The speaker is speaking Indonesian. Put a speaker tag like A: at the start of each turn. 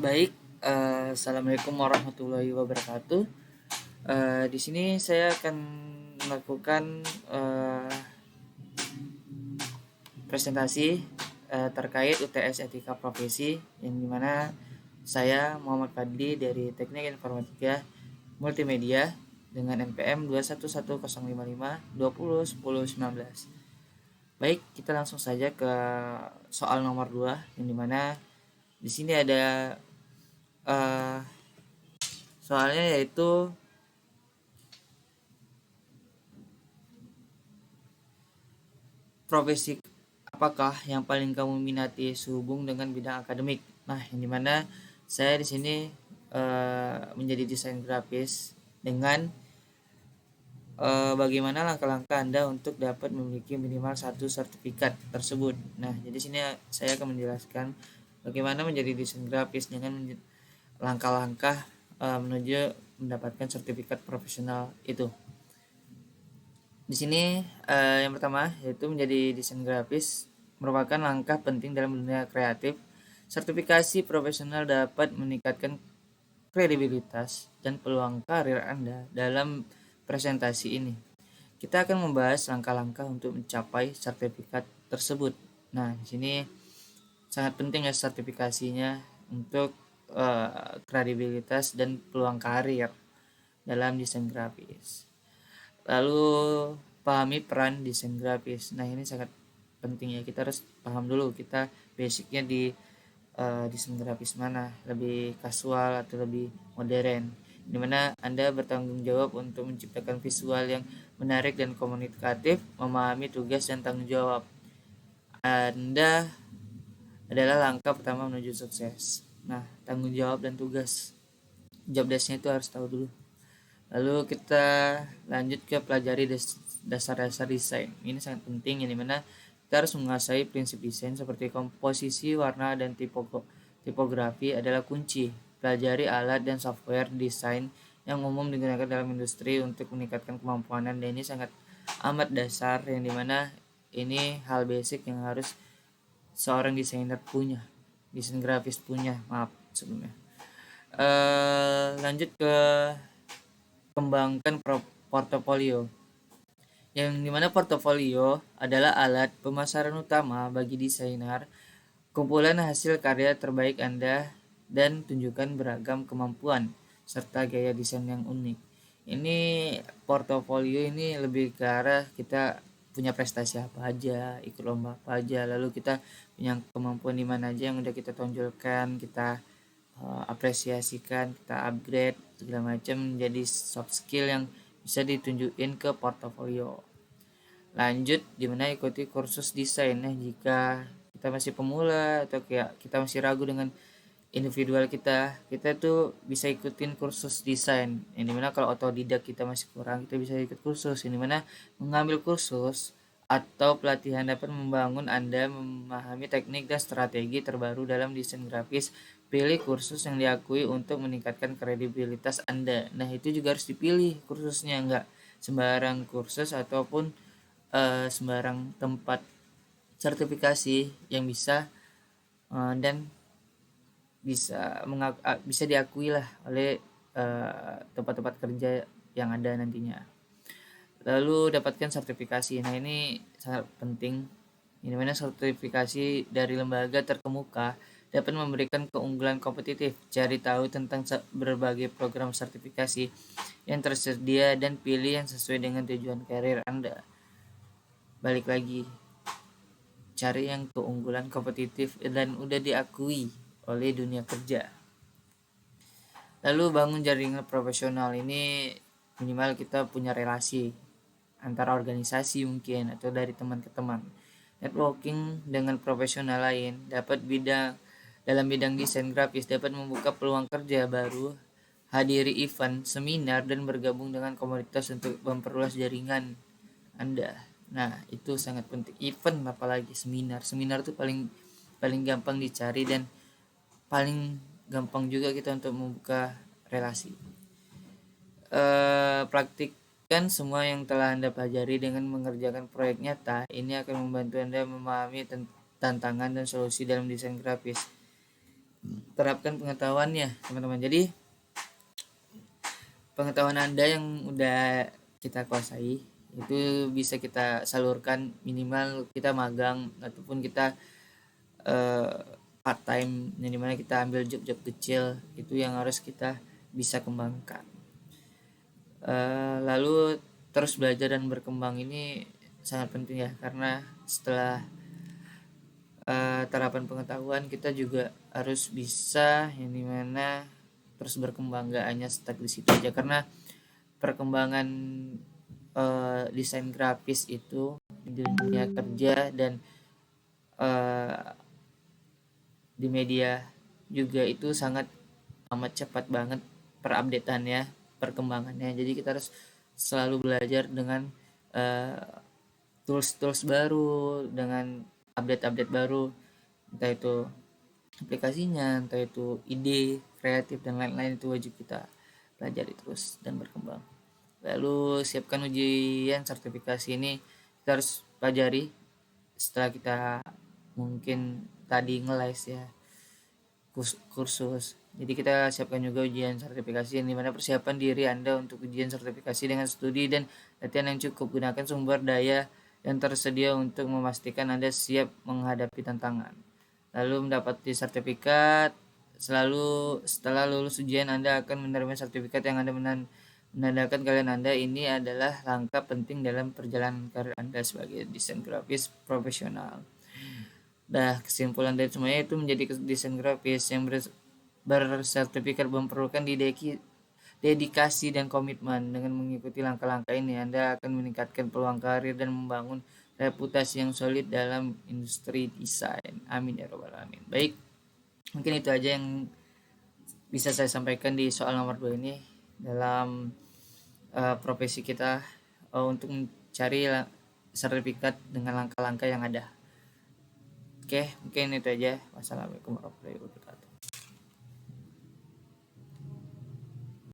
A: Baik, assalamualaikum warahmatullahi wabarakatuh. Di sini saya akan melakukan presentasi terkait UTS Etika Profesi, yang dimana saya Muhammad Fadli dari Teknik Informatika Multimedia dengan NPM 2111055201019. Baik, kita langsung saja ke soal nomor 2, yang dimana di sini ada uh, soalnya yaitu profesi apakah yang paling kamu minati sehubung dengan bidang akademik. Nah, yang dimana saya di sini menjadi desain grafis dengan bagaimana langkah-langkah Anda untuk dapat memiliki minimal satu sertifikat tersebut. Nah, jadi sini saya akan menjelaskan bagaimana menjadi desain grafis dengan langkah-langkah menuju mendapatkan sertifikat profesional itu. Di sini yang pertama yaitu menjadi desain grafis merupakan langkah penting dalam dunia kreatif. Sertifikasi profesional dapat meningkatkan kredibilitas dan peluang karir Anda dalam presentasi ini. Kita akan membahas langkah-langkah untuk mencapai sertifikat tersebut. Nah, di sini sangat penting ya sertifikasinya untuk kredibilitas dan peluang karir dalam desain grafis. Lalu pahami peran desain grafis. Nah, ini sangat penting ya, kita harus paham dulu kita basicnya di desain grafis mana, lebih kasual atau lebih modern, dimana Anda bertanggung jawab untuk menciptakan visual yang menarik dan komunikatif. Memahami tugas dan tanggung jawab Anda adalah langkah pertama menuju sukses. Nah, tanggung jawab dan tugas, job desk-nya itu harus tahu dulu. Lalu kita lanjut ke pelajari dasar-dasar desain. Ini sangat penting, yang dimana kita harus menguasai prinsip desain seperti komposisi, warna, dan tipografi adalah kunci. Pelajari alat dan software desain yang umum digunakan dalam industri untuk meningkatkan kemampuan Anda. Ini sangat amat dasar, yang dimana ini hal basic yang harus seorang desainer punya, desain grafis punya, maaf sebelumnya. Lanjut ke kembangkan portofolio, yang dimana portofolio adalah alat pemasaran utama bagi desainer. Kumpulan hasil karya terbaik Anda dan tunjukkan beragam kemampuan serta gaya desain yang unik. Ini portofolio ini lebih ke arah kita punya prestasi apa aja, ikut lomba apa aja, lalu kita punya kemampuan di mana aja yang udah kita tonjolkan, kita apresiasikan, kita upgrade segala macam menjadi soft skill yang bisa ditunjukin ke portofolio. Lanjut, dimana ikuti kursus desain ya, jika kita masih pemula atau kayak kita masih ragu dengan individual kita tuh bisa ikutin kursus desain, yang dimana kalau otodidak kita masih kurang, kita bisa ikut kursus, yang dimana mengambil kursus atau pelatihan dapat membangun Anda memahami teknik dan strategi terbaru dalam desain grafis. Pilih kursus yang diakui untuk meningkatkan kredibilitas Anda. Nah, itu juga harus dipilih kursusnya, enggak sembarang kursus ataupun sembarang tempat sertifikasi yang bisa dan bisa diakui lah oleh tempat-tempat kerja yang ada nantinya. Lalu dapatkan sertifikasi. Nah, ini sangat penting, ini mana sertifikasi dari lembaga terkemuka dapat memberikan keunggulan kompetitif. Cari tahu tentang berbagai program sertifikasi yang tersedia dan pilih yang sesuai dengan tujuan karir Anda. Balik lagi, cari yang keunggulan kompetitif dan udah diakui oleh dunia kerja. Lalu bangun jaringan profesional. Ini minimal kita punya relasi antara organisasi mungkin atau dari teman ke teman. Networking dengan profesional lain dalam bidang desain grafis dapat membuka peluang kerja baru. Hadiri event, seminar, dan bergabung dengan komunitas untuk memperluas jaringan Anda. Nah, itu sangat penting. Event apalagi seminar. Seminar itu paling gampang dicari dan paling gampang juga kita untuk membuka relasi. Praktikkan semua yang telah Anda pelajari dengan mengerjakan proyek nyata. Ini akan membantu Anda memahami tantangan dan solusi dalam desain grafis. terapkan pengetahuannya teman-teman. Jadi pengetahuan Anda yang udah kita kuasai itu bisa kita salurkan, minimal kita magang ataupun kita part time, yang dimana kita ambil job-job kecil itu yang harus kita bisa kembangkan. Lalu terus belajar dan berkembang ini sangat penting ya, karena setelah terapan pengetahuan kita juga harus bisa yang dimana terus berkembang, gak hanya stuck di situ aja, karena perkembangan desain grafis itu di dunia kerja dan di media juga itu sangat amat cepat banget perupdateannya, perkembangannya. Jadi kita harus selalu belajar dengan tools-tools baru, dengan update-update baru, entah itu aplikasinya, entah itu ide kreatif dan lain-lain, itu wajib kita pelajari terus dan berkembang. Lalu siapkan ujian sertifikasi ini kita harus pelajari setelah kita mungkin tadi ngeles ya kursus. Jadi kita siapkan juga ujian sertifikasi, yang dimana persiapan diri Anda untuk ujian sertifikasi dengan studi dan latihan yang cukup. Gunakan sumber daya yang tersedia untuk memastikan Anda siap menghadapi tantangan. Lalu mendapati sertifikat. Selalu setelah lulus ujian Anda akan menerima sertifikat yang Anda menandakan kalian Anda ini adalah langkah penting dalam perjalanan karir Anda sebagai desain grafis profesional. Nah, kesimpulan dari semuanya itu menjadi desain grafis yang bersertifikat memerlukan dedikasi dan komitmen. Dengan mengikuti langkah-langkah ini, Anda akan meningkatkan peluang karir dan membangun reputasi yang solid dalam industri desain. Amin ya robbal alamin. Baik, mungkin itu aja yang bisa saya sampaikan di soal nomor 2 ini dalam profesi kita untuk mencari sertifikat dengan langkah-langkah yang ada. Oke, mungkin itu aja. Wassalamualaikum warahmatullahi wabarakatuh.